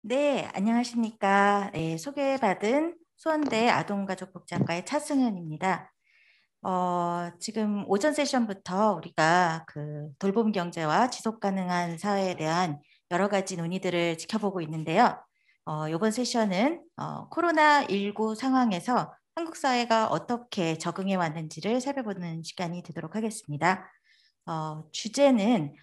네, 안녕하십니까. 네, 소개받은 수원대 아동가족복지학과의 차승현입니다. 지금 오전 세션부터 우리가 그 돌봄 경제와 지속 가능한 사회에 대한 여러 가지 논의들을 지켜보고 있는데요. 이번 세션은 코로나19 상황에서 한국 사회가 어떻게 적응해 왔는지를 살펴보는 시간이 되도록 하겠습니다. 주제는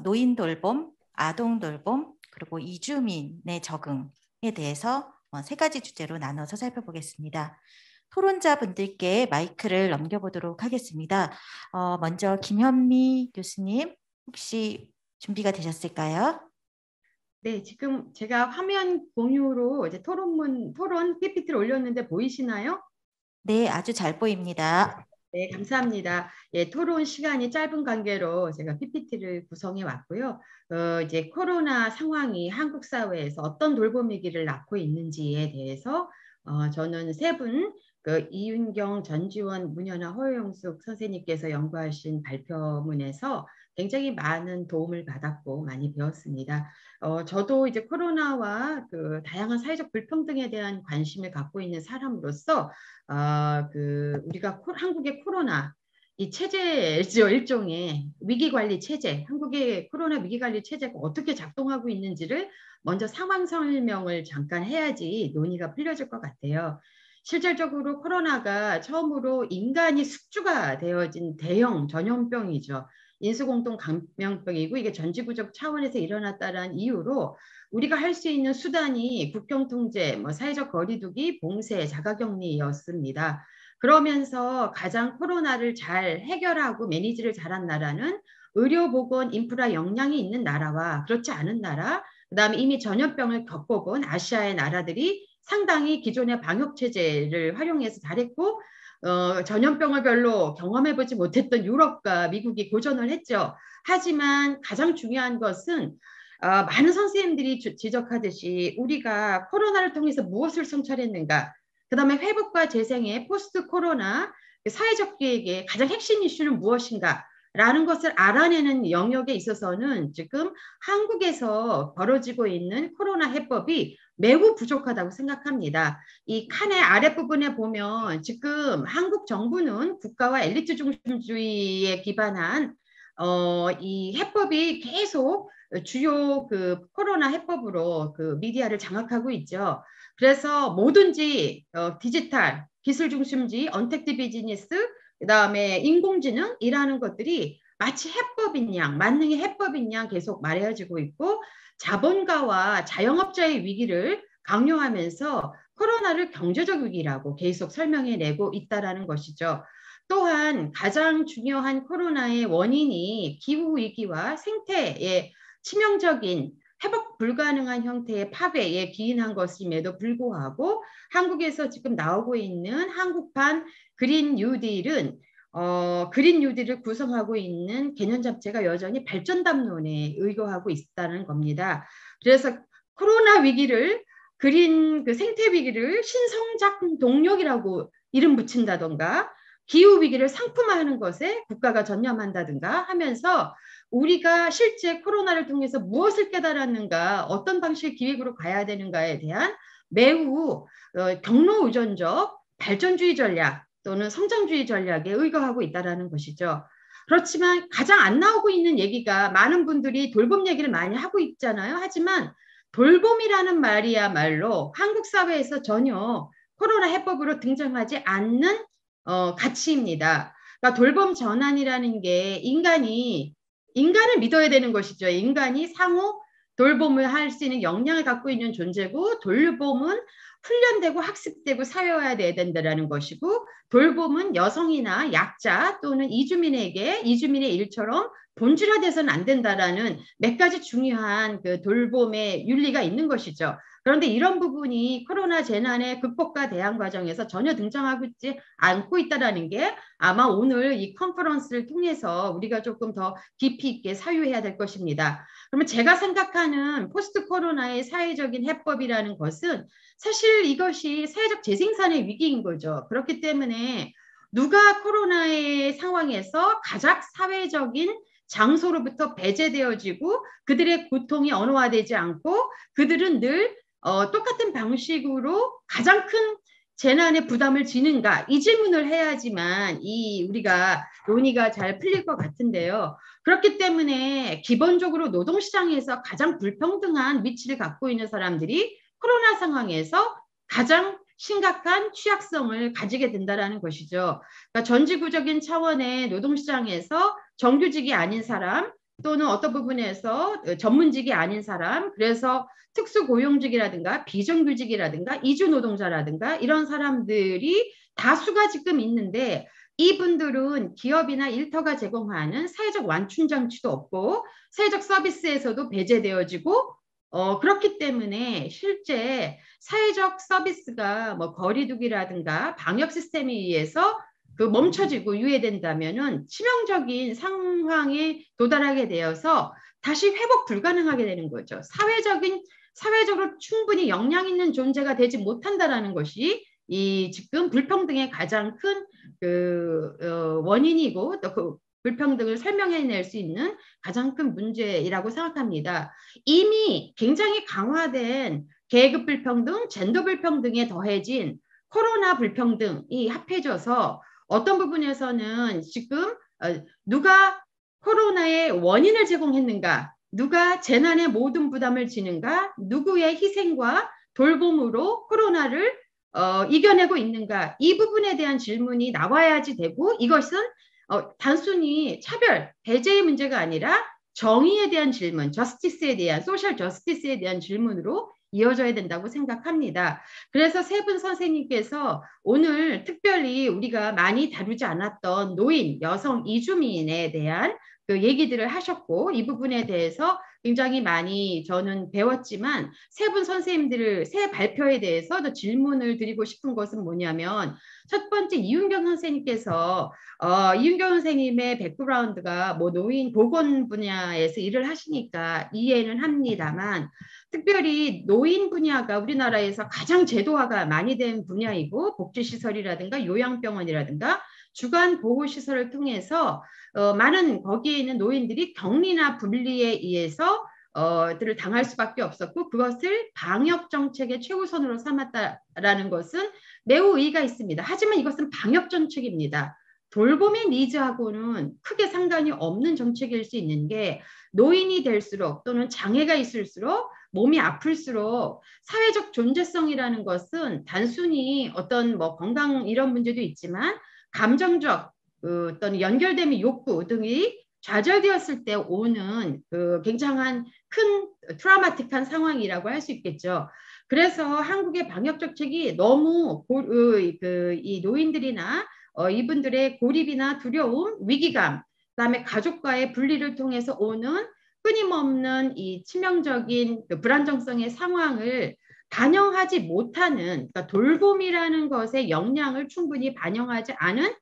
노인 돌봄, 아동 돌봄, 그리고 이주민의 적응에 대해서 세 가지 주제로 나눠서 살펴보겠습니다. 토론자분들께 마이크를 넘겨보도록 하겠습니다. 먼저 김현미 교수님, 혹시 준비가 되셨을까요? 네, 지금 제가 화면 공유로 이제 토론 PPT를 올렸는데 보이시나요? 네, 아주 잘 보입니다. 네, 감사합니다. 예, 토론 시간이 짧은 관계로 제가 PPT를 구성해 왔고요. 이제 코로나 상황이 한국 사회에서 어떤 돌봄 위기를 낳고 있는지에 대해서 저는 세 분, 이윤경, 전지원, 문현아, 허영숙 선생님께서 연구하신 발표문에서 굉장히 많은 도움을 받았고 많이 배웠습니다. 저도 이제 코로나와 그 다양한 사회적 불평등에 대한 관심을 갖고 있는 사람으로서 우리가 한국의 코로나 이 체제죠, 일종의 위기관리 체제, 한국의 코로나 위기관리 체제가 어떻게 작동하고 있는지를 먼저 상황 설명을 잠깐 해야지 논의가 풀려질 것 같아요. 실질적으로 코로나가 처음으로 인간이 숙주가 되어진 대형 전염병이죠. 인수공통 감염병이고 이게 전지구적 차원에서 일어났다는 이유로 우리가 할 수 있는 수단이 국경 통제, 사회적 거리두기, 봉쇄, 자가격리였습니다. 그러면서 가장 코로나를 잘 해결하고 매니지를 잘한 나라는 의료보건 인프라 역량이 있는 나라와 그렇지 않은 나라, 그다음에 이미 전염병을 겪어본 아시아의 나라들이 상당히 기존의 방역 체제를 활용해서 잘했고 전염병을 별로 경험해보지 못했던 유럽과 미국이 고전을 했죠. 하지만 가장 중요한 것은 많은 선생님들이 지적하듯이 우리가 코로나를 통해서 무엇을 성찰했는가, 그 다음에 회복과 재생의 포스트 코로나 사회적 기획의 가장 핵심 이슈는 무엇인가 라는 것을 알아내는 영역에 있어서는 지금 한국에서 벌어지고 있는 코로나 해법이 매우 부족하다고 생각합니다. 이 칸의 아랫부분에 보면 지금 한국 정부는 국가와 엘리트 중심주의에 기반한 이 해법이 계속 주요 그 코로나 해법으로 그 미디어를 장악하고 있죠. 그래서 뭐든지 디지털, 기술 중심주의, 언택트 비즈니스, 그다음에 인공지능이라는 것들이 마치 해법인 양, 만능의 해법인 양 계속 말해지고 있고 자본가와 자영업자의 위기를 강요하면서 코로나를 경제적 위기라고 계속 설명해내고 있다라는 것이죠. 또한 가장 중요한 코로나의 원인이 기후위기와 생태의 치명적인 회복 불가능한 형태의 파괴에 기인한 것임에도 불구하고 한국에서 지금 나오고 있는 한국판 그린 뉴딜은 그린 뉴딜을 구성하고 있는 개념 자체가 여전히 발전 담론에 의거하고 있다는 겁니다. 그래서 코로나 위기를 그린 그 생태 위기를 신성장 동력이라고 이름 붙인다던가 기후 위기를 상품화하는 것에 국가가 전념한다든가 하면서 우리가 실제 코로나를 통해서 무엇을 깨달았는가, 어떤 방식의 기획으로 가야 되는가에 대한 매우 경로 의존적 발전주의 전략 또는 성장주의 전략에 의거하고 있다는 것이죠. 그렇지만 가장 안 나오고 있는 얘기가 많은 분들이 돌봄 얘기를 많이 하고 있잖아요. 하지만 돌봄이라는 말이야말로 한국 사회에서 전혀 코로나 해법으로 등장하지 않는 가치입니다. 그러니까 돌봄 전환이라는 게 인간을 믿어야 되는 것이죠. 인간이 상호 돌봄을 할 수 있는 역량을 갖고 있는 존재고 돌봄은 훈련되고 학습되고 사회화돼야 된다는 것이고 돌봄은 여성이나 약자 또는 이주민의 일처럼 본질화돼서는 안 된다라는 몇 가지 중요한 그 돌봄의 윤리가 있는 것이죠. 그런데 이런 부분이 코로나 재난의 극복과 대응 과정에서 전혀 등장하고 있지 않고 있다는 게 아마 오늘 이 컨퍼런스를 통해서 우리가 조금 더 깊이 있게 사유해야 될 것입니다. 그러면 제가 생각하는 포스트 코로나의 사회적인 해법이라는 것은 사실 이것이 사회적 재생산의 위기인 거죠. 그렇기 때문에 누가 코로나의 상황에서 가장 사회적인 장소로부터 배제되어지고 그들의 고통이 언어화되지 않고 그들은 늘 똑같은 방식으로 가장 큰 재난의 부담을 지는가 이 질문을 해야지만 우리가 논의가 잘 풀릴 것 같은데요. 그렇기 때문에 기본적으로 노동시장에서 가장 불평등한 위치를 갖고 있는 사람들이 코로나 상황에서 가장 심각한 취약성을 가지게 된다는 것이죠. 그러니까 전지구적인 차원의 노동시장에서 정규직이 아닌 사람 또는 어떤 부분에서 전문직이 아닌 사람, 그래서 특수고용직이라든가 비정규직이라든가 이주노동자라든가 이런 사람들이 다수가 지금 있는데 이분들은 기업이나 일터가 제공하는 사회적 완충 장치도 없고 사회적 서비스에서도 배제되어지고 그렇기 때문에 실제 사회적 서비스가 뭐 거리두기라든가 방역 시스템에 의해서 멈춰지고 유예된다면은 치명적인 상황에 도달하게 되어서 다시 회복 불가능하게 되는 거죠. 사회적으로 충분히 역량 있는 존재가 되지 못한다라는 것이 이 지금 불평등의 가장 큰 원인이고 또 그 불평등을 설명해낼 수 있는 가장 큰 문제이라고 생각합니다. 이미 굉장히 강화된 계급 불평등, 젠더 불평등에 더해진 코로나 불평등이 합해져서 어떤 부분에서는 지금 누가 코로나의 원인을 제공했는가, 누가 재난의 모든 부담을 지는가, 누구의 희생과 돌봄으로 코로나를 이겨내고 있는가, 이 부분에 대한 질문이 나와야지 되고 이것은 단순히 차별, 배제의 문제가 아니라 정의에 대한 질문, 저스티스에 대한, 소셜 저스티스에 대한 질문으로 이어져야 된다고 생각합니다. 그래서 세 분 선생님께서 오늘 특별히 우리가 많이 다루지 않았던 노인, 여성, 이주민에 대한 그 얘기들을 하셨고 이 부분에 대해서 굉장히 많이 저는 배웠지만 세 분 선생님들을 새 발표에 대해서 질문을 드리고 싶은 것은 뭐냐면 첫 번째 이윤경 선생님께서 이윤경 선생님의 백그라운드가 뭐 노인 보건 분야에서 일을 하시니까 이해는 합니다만 특별히 노인 분야가 우리나라에서 가장 제도화가 많이 된 분야이고 복지시설이라든가 요양병원이라든가 주간보호시설을 통해서 많은 거기에 있는 노인들이 격리나 분리에 의해서 들을 당할 수밖에 없었고 그것을 방역 정책의 최우선으로 삼았다라는 것은 매우 의의가 있습니다. 하지만 이것은 방역 정책입니다. 돌봄의 니즈하고는 크게 상관이 없는 정책일 수 있는 게 노인이 될수록 또는 장애가 있을수록 몸이 아플수록 사회적 존재성이라는 것은 단순히 어떤 뭐 건강 이런 문제도 있지만 감정적 어떤 연결됨의 욕구 등이 좌절되었을 때 오는 굉장한 큰 트라우마틱한 상황이라고 할 수 있겠죠. 그래서 한국의 방역 정책이 너무 이 노인들이나 이분들의 고립이나 두려움, 위기감, 그다음에 가족과의 분리를 통해서 오는 끊임없는 이 치명적인 불안정성의 상황을 반영하지 못하는 그러니까 돌봄이라는 것의 역량을 충분히 반영하지 않은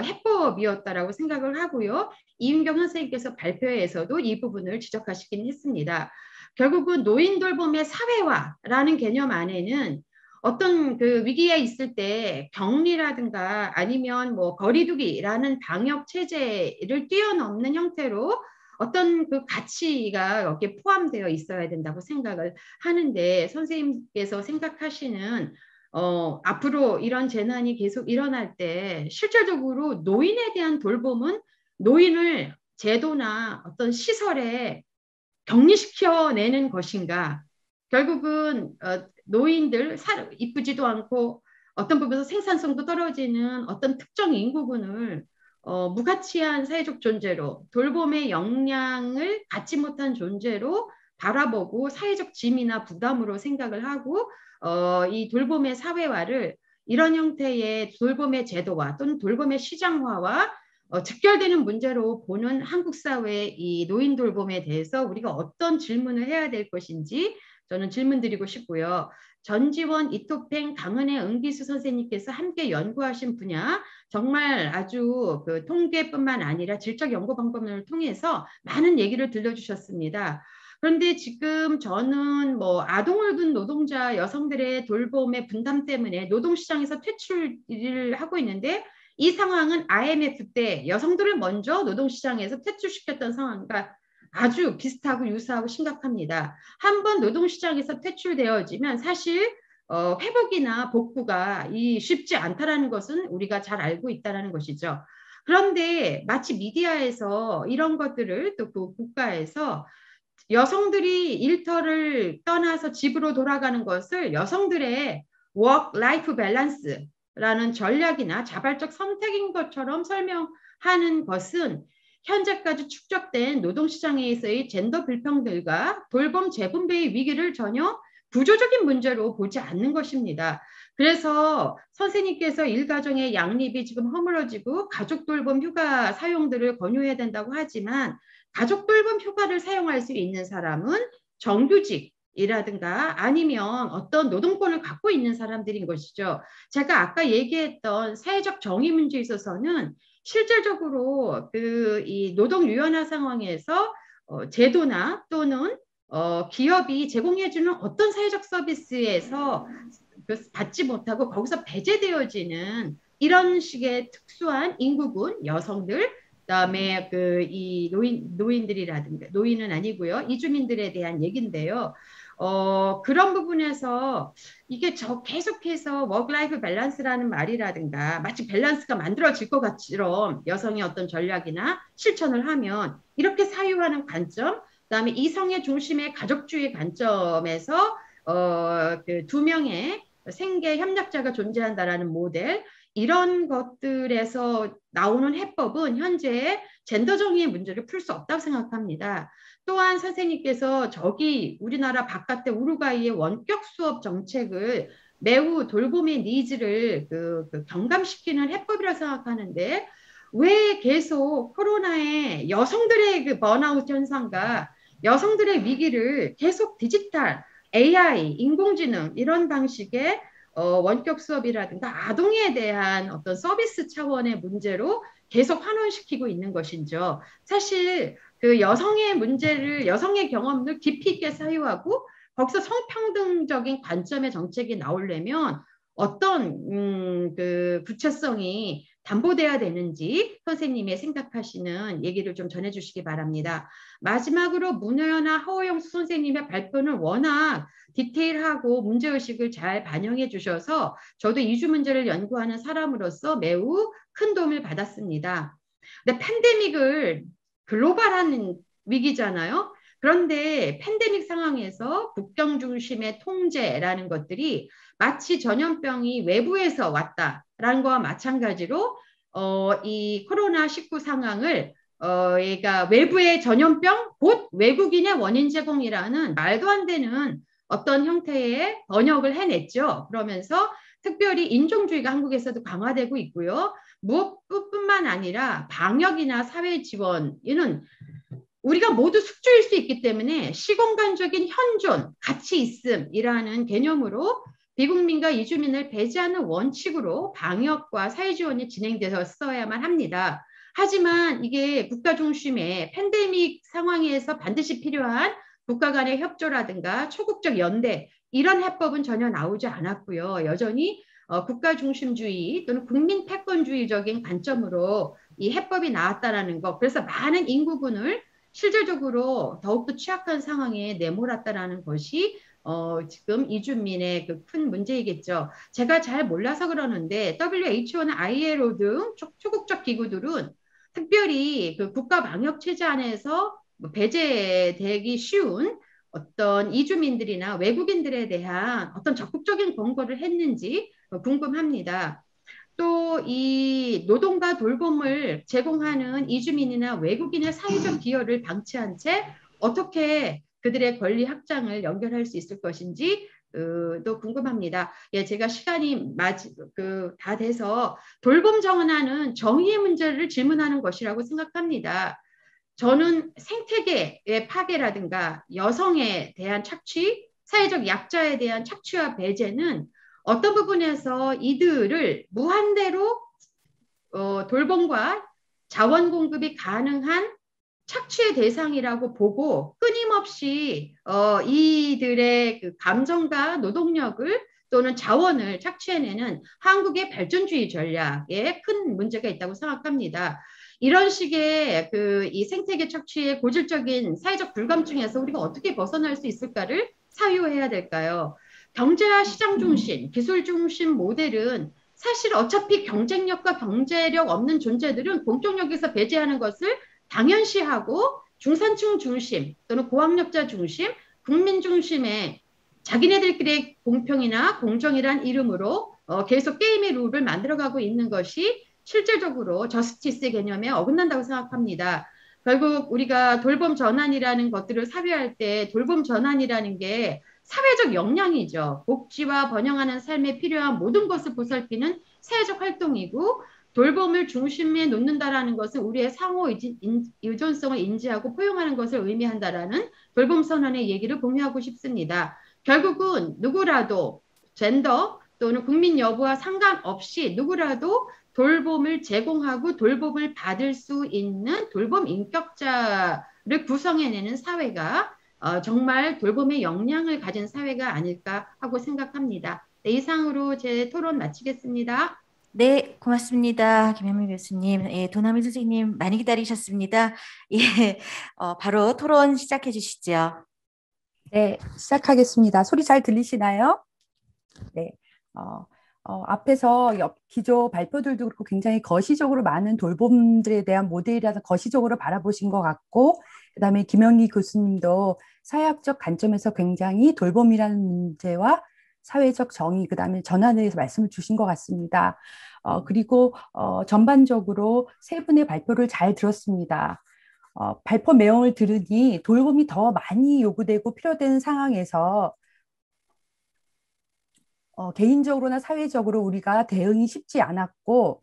해법이었다라고 생각을 하고요. 이윤경 선생님께서 발표에서도 이 부분을 지적하시긴 했습니다. 결국은 노인 돌봄의 사회화라는 개념 안에는 어떤 위기에 있을 때 격리라든가 아니면 뭐 거리두기라는 방역 체제를 뛰어넘는 형태로 어떤 가치가 여기에 포함되어 있어야 된다고 생각을 하는데 선생님께서 생각하시는 앞으로 이런 재난이 계속 일어날 때 실질적으로 노인에 대한 돌봄은 노인을 제도나 어떤 시설에 격리시켜내는 것인가? 결국은 노인들 이쁘지도 않고 어떤 부분에서 생산성도 떨어지는 어떤 특정 인구군을 무가치한 사회적 존재로 돌봄의 역량을 갖지 못한 존재로 바라보고 사회적 짐이나 부담으로 생각을 하고 이 돌봄의 사회화를 이런 형태의 돌봄의 제도화 또는 돌봄의 시장화와 직결되는 문제로 보는 한국 사회의 이 노인 돌봄에 대해서 우리가 어떤 질문을 해야 될 것인지 저는 질문 드리고 싶고요. 전지원, 이토팽, 강은혜, 은기수 선생님께서 함께 연구하신 분야 정말 아주 통계뿐만 아니라 질적 연구 방법론을 통해서 많은 얘기를 들려주셨습니다. 그런데 지금 저는 뭐 아동을 둔 노동자 여성들의 돌봄의 분담 때문에 노동시장에서 퇴출을 하고 있는데 이 상황은 IMF 때 여성들을 먼저 노동시장에서 퇴출시켰던 상황과 아주 비슷하고 유사하고 심각합니다. 한번 노동시장에서 퇴출되어지면 사실 회복이나 복구가 쉽지 않다라는 것은 우리가 잘 알고 있다는 것이죠. 그런데 마치 미디어에서 이런 것들을 또 그 국가에서 여성들이 일터를 떠나서 집으로 돌아가는 것을 여성들의 워크-라이프 밸런스라는 전략이나 자발적 선택인 것처럼 설명하는 것은 현재까지 축적된 노동시장에서의 젠더 불평등과 돌봄 재분배의 위기를 전혀 구조적인 문제로 보지 않는 것입니다. 그래서 선생님께서 일가정의 양립이 지금 허물어지고 가족 돌봄 휴가 사용들을 권유해야 된다고 하지만 가족 돌봄 휴가를 사용할 수 있는 사람은 정규직이라든가 아니면 어떤 노동권을 갖고 있는 사람들인 것이죠. 제가 아까 얘기했던 사회적 정의 문제에 있어서는 실질적으로 이 노동 유연화 상황에서 제도나 또는 기업이 제공해주는 어떤 사회적 서비스에서 받지 못하고 거기서 배제되어지는 이런 식의 특수한 인구군 여성들 그다음에 이 노인들이라든가 노인은 아니고요 이주민들에 대한 얘기인데요. 그런 부분에서 이게 계속해서 워크라이프 밸런스라는 말이라든가 마치 밸런스가 만들어질 것 같처럼 여성의 어떤 전략이나 실천을 하면 이렇게 사유하는 관점, 그다음에 이성의 중심의 가족주의 관점에서 두 명의 생계 협력자가 존재한다라는 모델 이런 것들에서 나오는 해법은 현재 젠더 정의의 문제를 풀 수 없다고 생각합니다. 또한 선생님께서 저기 우리나라 바깥의 우루과이의 원격 수업 정책을 매우 돌봄의 니즈를 경감시키는 해법이라고 생각하는데 왜 계속 코로나에 여성들의 그 번아웃 현상과 여성들의 위기를 계속 디지털, AI, 인공지능 이런 방식의 원격 수업이라든가 아동에 대한 어떤 서비스 차원의 문제로 계속 환원시키고 있는 것인죠. 사실 그 여성의 문제를 여성의 경험을 깊이 있게 사유하고 거기서 성평등적인 관점의 정책이 나오려면 어떤 그 구체성이 담보돼야 되는지 선생님의 생각하시는 얘기를 좀 전해주시기 바랍니다. 마지막으로 문효연아 하호영수 선생님의 발표는 워낙 디테일하고 문제의식을 잘 반영해 주셔서 저도 이주 문제를 연구하는 사람으로서 매우 큰 도움을 받았습니다. 근데 팬데믹을 글로벌한 위기잖아요. 그런데 팬데믹 상황에서 국경 중심의 통제라는 것들이 마치 전염병이 외부에서 왔다라는 것과 마찬가지로 이 코로나19 상황을 얘가 외부의 전염병 곧 외국인의 원인 제공이라는 말도 안 되는 어떤 형태의 번역을 해냈죠. 그러면서 특별히 인종주의가 한국에서도 강화되고 있고요. 무엇뿐만 아니라 방역이나 사회 지원 이는 우리가 모두 숙주일 수 있기 때문에 시공간적인 현존, 가치 있음이라는 개념으로 비국민과 이주민을 배제하는 원칙으로 방역과 사회 지원이 진행되었어야만 합니다. 하지만 이게 국가 중심의 팬데믹 상황에서 반드시 필요한 국가 간의 협조라든가 초국적 연대 이런 해법은 전혀 나오지 않았고요. 여전히 국가 중심주의 또는 국민 패권주의적인 관점으로 이 해법이 나왔다라는 것. 그래서 많은 인구군을 실질적으로 더욱더 취약한 상황에 내몰았다라는 것이 지금 이주민의 그 큰 문제이겠죠. 제가 잘 몰라서 그러는데 WHO나 ILO 등 초국적 기구들은 특별히 그 국가 방역 체제 안에서 배제되기 쉬운 어떤 이주민들이나 외국인들에 대한 어떤 적극적인 권고를 했는지 궁금합니다. 또 이 노동과 돌봄을 제공하는 이주민이나 외국인의 사회적 기여를 방치한 채 어떻게 그들의 권리 확장을 연결할 수 있을 것인지 또 궁금합니다. 예, 제가 시간이 다 돼서 돌봄 정원화는 정의의 문제를 질문하는 것이라고 생각합니다. 저는 생태계의 파괴라든가 여성에 대한 착취, 사회적 약자에 대한 착취와 배제는 어떤 부분에서 이들을 무한대로 돌봄과 자원 공급이 가능한 착취의 대상이라고 보고 끊임없이 이들의 그 감정과 노동력을 또는 자원을 착취해내는 한국의 발전주의 전략에 큰 문제가 있다고 생각합니다. 이런 식의 이 생태계 착취의 고질적인 사회적 불감증에서 우리가 어떻게 벗어날 수 있을까를 사유해야 될까요? 경제와 시장 중심, 기술 중심 모델은 사실 어차피 경쟁력과 경제력 없는 존재들은 공동력에서 배제하는 것을 당연시하고 중산층 중심 또는 고학력자 중심, 국민 중심의 자기네들끼리의 공평이나 공정이란 이름으로 계속 게임의 룰을 만들어가고 있는 것이 실질적으로 저스티스 개념에 어긋난다고 생각합니다. 결국 우리가 돌봄 전환이라는 것들을 사회할 때 돌봄 전환이라는 게 사회적 역량이죠. 복지와 번영하는 삶에 필요한 모든 것을 보살피는 사회적 활동이고 돌봄을 중심에 놓는다라는 것은 우리의 상호 의존성을 인지하고 포용하는 것을 의미한다라는 돌봄 선언의 얘기를 공유하고 싶습니다. 결국은 누구라도 젠더 또는 국민 여부와 상관없이 누구라도 돌봄을 제공하고 돌봄을 받을 수 있는 돌봄 인격자를 구성해내는 사회가 정말 돌봄의 역량을 가진 사회가 아닐까 하고 생각합니다. 네, 이상으로 제 토론 마치겠습니다. 네, 고맙습니다. 김현미 교수님. 예, 도나미 선생님 많이 기다리셨습니다. 예, 바로 토론 시작해 주시죠. 네, 시작하겠습니다. 소리 잘 들리시나요? 네. 앞에서 기조 발표들도 그렇고 굉장히 거시적으로 많은 돌봄들에 대한 모델이라서 거시적으로 바라보신 것 같고, 그다음에 김영기 교수님도 사회학적 관점에서 굉장히 돌봄이라는 문제와 사회적 정의, 그다음에 전환에 대해서 말씀을 주신 것 같습니다. 그리고 전반적으로 세 분의 발표를 잘 들었습니다. 발표 내용을 들으니 돌봄이 더 많이 요구되고 필요된 상황에서 개인적으로나 사회적으로 우리가 대응이 쉽지 않았고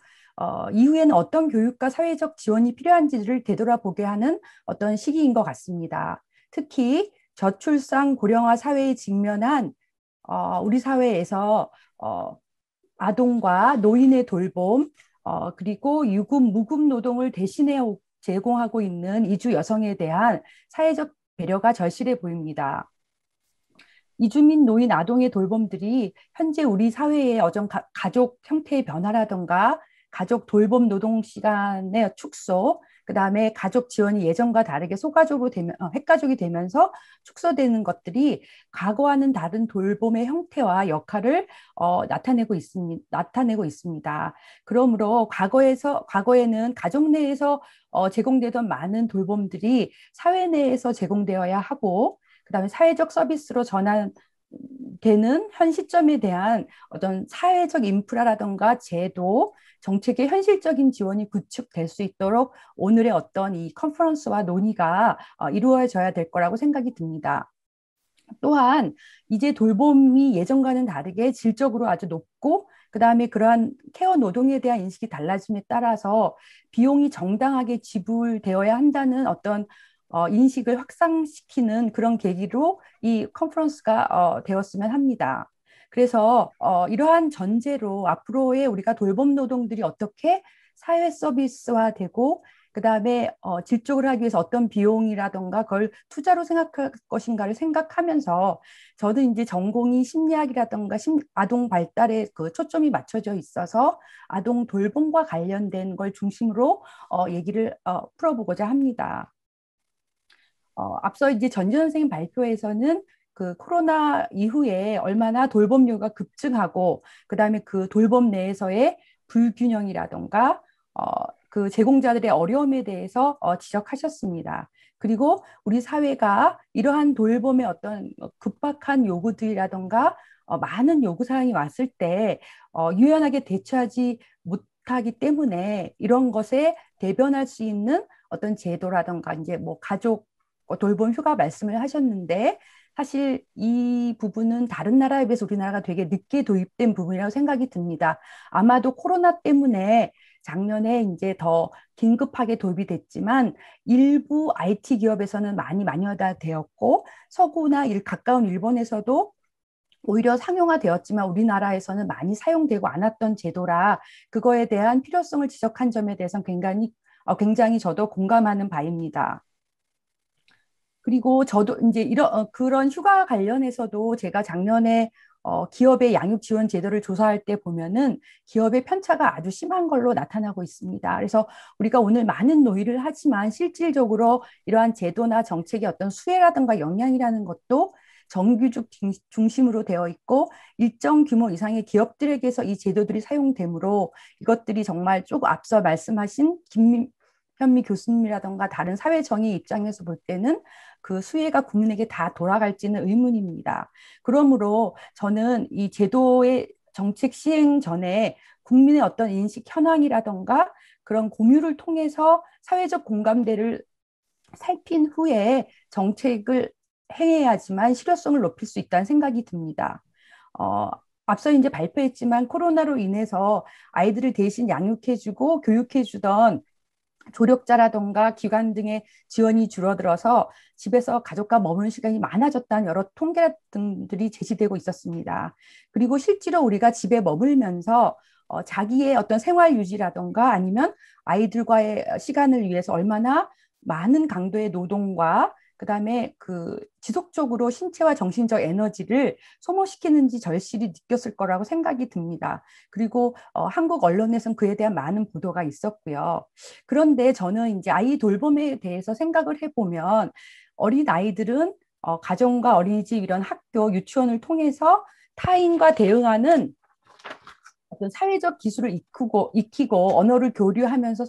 이후에는 어떤 교육과 사회적 지원이 필요한지를 되돌아보게 하는 어떤 시기인 것 같습니다. 특히 저출산 고령화 사회에 직면한 우리 사회에서 아동과 노인의 돌봄, 그리고 유급, 무급 노동을 대신해 제공하고 있는 이주 여성에 대한 사회적 배려가 절실해 보입니다. 이주민 노인 아동의 돌봄들이 현재 우리 사회의 어떤 가족 형태의 변화라든가 가족 돌봄 노동 시간의 축소, 그다음에 가족 지원이 예전과 다르게 소가족으로 되면 핵가족이 되면서 축소되는 것들이 과거와는 다른 돌봄의 형태와 역할을 나타내고 있습니다. 그러므로 과거에는 가족 내에서 제공되던 많은 돌봄들이 사회 내에서 제공되어야 하고, 그다음에 사회적 서비스로 전환되는 현 시점에 대한 어떤 사회적 인프라라든가 제도, 정책의 현실적인 지원이 구축될 수 있도록 오늘의 어떤 이 컨퍼런스와 논의가 이루어져야 될 거라고 생각이 듭니다. 또한 이제 돌봄이 예전과는 다르게 질적으로 아주 높고, 그다음에 그러한 케어 노동에 대한 인식이 달라짐에 따라서 비용이 정당하게 지불되어야 한다는 어떤 인식을 확산시키는 그런 계기로 이 컨퍼런스가 되었으면 합니다. 그래서 이러한 전제로 앞으로의 우리가 돌봄 노동들이 어떻게 사회 서비스화되고, 그다음에 질적으로 하기 위해서 어떤 비용이라던가 그걸 투자로 생각할 것인가를 생각하면서, 저는 이제 전공이 심리학이라던가 아동 발달에 그 초점이 맞춰져 있어서 아동 돌봄과 관련된 걸 중심으로 얘기를 풀어보고자 합니다. 앞서 이제 전지현 선생님 발표에서는 그 코로나 이후에 얼마나 돌봄료가 급증하고, 그다음에 그 돌봄 내에서의 불균형이라던가 그 제공자들의 어려움에 대해서 지적하셨습니다. 그리고 우리 사회가 이러한 돌봄의 어떤 급박한 요구들이라던가 많은 요구사항이 왔을 때 유연하게 대처하지 못하기 때문에 이런 것에 대변할 수 있는 어떤 제도라던가 이제 뭐 가족 돌봄 휴가 말씀을 하셨는데, 사실 이 부분은 다른 나라에 비해서 우리나라가 되게 늦게 도입된 부분이라고 생각이 듭니다. 아마도 코로나 때문에 작년에 이제 더 긴급하게 도입이 됐지만 일부 IT 기업에서는 많이 만연화되었고, 서구나 가까운 일본에서도 오히려 상용화되었지만 우리나라에서는 많이 사용되고 않았던 제도라 그거에 대한 필요성을 지적한 점에 대해서는 굉장히 저도 공감하는 바입니다. 그리고 저도 이제 그런 휴가 관련해서도 제가 작년에 기업의 양육 지원 제도를 조사할 때 보면은 기업의 편차가 아주 심한 걸로 나타나고 있습니다. 그래서 우리가 오늘 많은 논의를 하지만 실질적으로 이러한 제도나 정책의 어떤 수혜라든가 영향이라는 것도 정규직 중심으로 되어 있고 일정 규모 이상의 기업들에게서 이 제도들이 사용되므로 이것들이 정말 조금 앞서 말씀하신 김현미 교수님이라든가 다른 사회 정의 입장에서 볼 때는 그 수혜가 국민에게 다 돌아갈지는 의문입니다. 그러므로 저는 이 제도의 정책 시행 전에 국민의 어떤 인식 현황이라든가 그런 공유를 통해서 사회적 공감대를 살핀 후에 정책을 행해야지만 실효성을 높일 수 있다는 생각이 듭니다. 앞서 이제 발표했지만 코로나로 인해서 아이들을 대신 양육해주고 교육해주던 조력자라던가 기관 등의 지원이 줄어들어서 집에서 가족과 머무는 시간이 많아졌다는 여러 통계 등들이 제시되고 있었습니다. 그리고 실제로 우리가 집에 머물면서 자기의 어떤 생활 유지라던가 아니면 아이들과의 시간을 위해서 얼마나 많은 강도의 노동과 그다음에 그 지속적으로 신체와 정신적 에너지를 소모시키는지 절실히 느꼈을 거라고 생각이 듭니다. 그리고 한국 언론에서는 그에 대한 많은 보도가 있었고요. 그런데 저는 이제 아이 돌봄에 대해서 생각을 해보면 어린 아이들은 가정과 어린이집 이런 학교, 유치원을 통해서 타인과 대응하는 어떤 사회적 기술을 익히고 언어를 교류하면서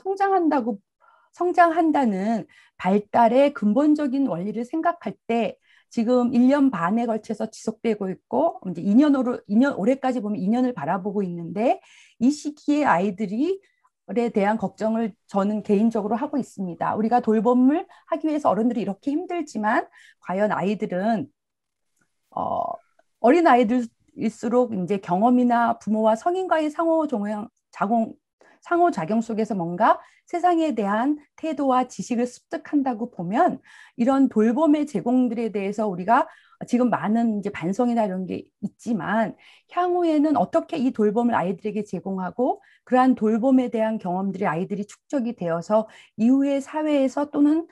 성장한다는 발달의 근본적인 원리를 생각할 때 지금 1년 반에 걸쳐서 지속되고 있고 이제 2년 올해까지 보면 2년을 바라보고 있는데 이 시기에 아이들에 대한 걱정을 저는 개인적으로 하고 있습니다. 우리가 돌봄을 하기 위해서 어른들이 이렇게 힘들지만 과연 아이들은 어린 아이들일수록 이제 경험이나 부모와 성인과의 상호작용 속에서 뭔가 세상에 대한 태도와 지식을 습득한다고 보면 이런 돌봄의 제공들에 대해서 우리가 지금 많은 이제 반성이나 이런 게 있지만 향후에는 어떻게 이 돌봄을 아이들에게 제공하고 그러한 돌봄에 대한 경험들이 아이들이 축적이 되어서 이후의 사회에서 또는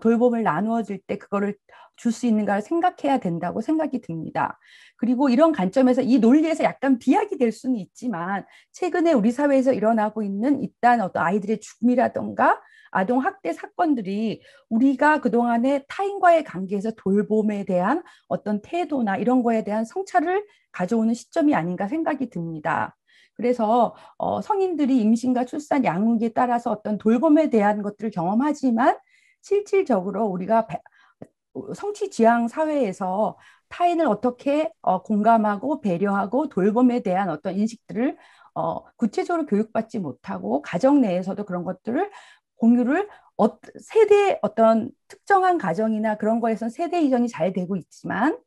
돌봄을 나누어 줄 때 그거를 줄 수 있는가를 생각해야 된다고 생각이 듭니다. 그리고 이런 관점에서 이 논리에서 약간 비약이 될 수는 있지만 최근에 우리 사회에서 일어나고 있는 일단 어떤 아이들의 죽음이라던가 아동 학대 사건들이 우리가 그동안에 타인과의 관계에서 돌봄에 대한 어떤 태도나 이런 거에 대한 성찰을 가져오는 시점이 아닌가 생각이 듭니다. 그래서 성인들이 임신과 출산, 양육에 따라서 어떤 돌봄에 대한 것들을 경험하지만 실질적으로 우리가 성취지향 사회에서 타인을 어떻게 공감하고 배려하고 돌봄에 대한 어떤 인식들을 구체적으로 교육받지 못하고 가정 내에서도 그런 것들을 공유를 세대 어떤 특정한 가정이나 그런 거에선 세대 이전이 잘 되고 있지만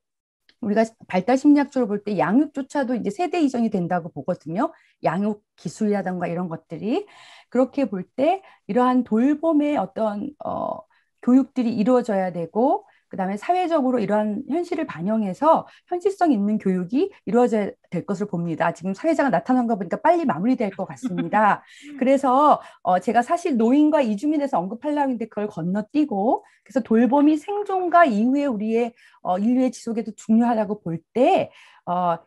우리가 발달 심리학적으로 볼 때 양육조차도 이제 세대 이전이 된다고 보거든요. 양육 기술이라든가 이런 것들이 그렇게 볼 때 이러한 돌봄의 어떤 교육들이 이루어져야 되고 그다음에 사회적으로 이러한 현실을 반영해서 현실성 있는 교육이 이루어져야 될 것으로 봅니다. 지금 사회자가 나타난 거 보니까 빨리 마무리될 것 같습니다. 그래서 제가 사실 노인과 이주민에 대해서 언급하려고 했는데 그걸 건너뛰고 그래서 돌봄이 생존과 이후에 우리의 인류의 지속에도 중요하다고 볼 때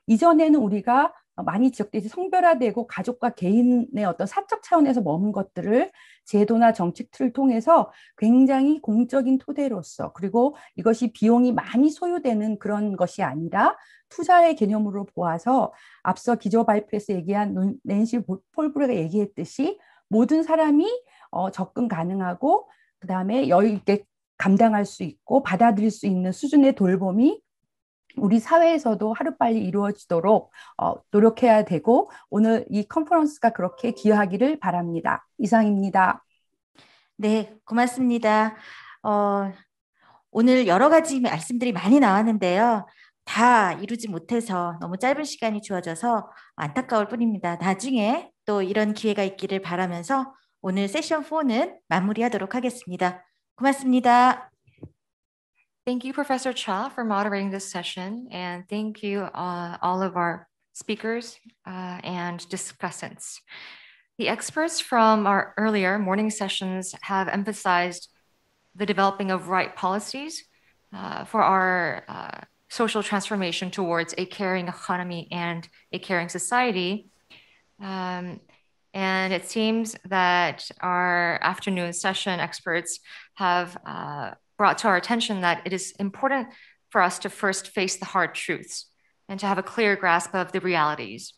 이전에는 우리가 많이 지적되지 성별화되고 가족과 개인의 어떤 사적 차원에서 머문 것들을 제도나 정책 틀을 통해서 굉장히 공적인 토대로서 그리고 이것이 비용이 많이 소요되는 그런 것이 아니라 투자의 개념으로 보아서 앞서 기조 발표에서 얘기한 낸시 폴브레가 얘기했듯이 모든 사람이 접근 가능하고 그다음에 여유 있게 감당할 수 있고 받아들일 수 있는 수준의 돌봄이 우리 사회에서도 하루빨리 이루어지도록 노력해야 되고 오늘 이 컨퍼런스가 그렇게 기여하기를 바랍니다. 이상입니다. 네, 고맙습니다. 오늘 여러 가지 말씀들이 많이 나왔는데요. 다 이루지 못해서 너무 짧은 시간이 주어져서 안타까울 뿐입니다. 나중에 또 이런 기회가 있기를 바라면서 오늘 세션 4는 마무리하도록 하겠습니다. 고맙습니다. Thank you, Professor Cha, for moderating this session, and thank you all of our speakers and discussants. The experts from our earlier morning sessions have emphasized the developing of right policies for our social transformation towards a caring economy and a caring society. And it seems that our afternoon session experts have brought to our attention that it is important for us to first face the hard truths and to have a clear grasp of the realities.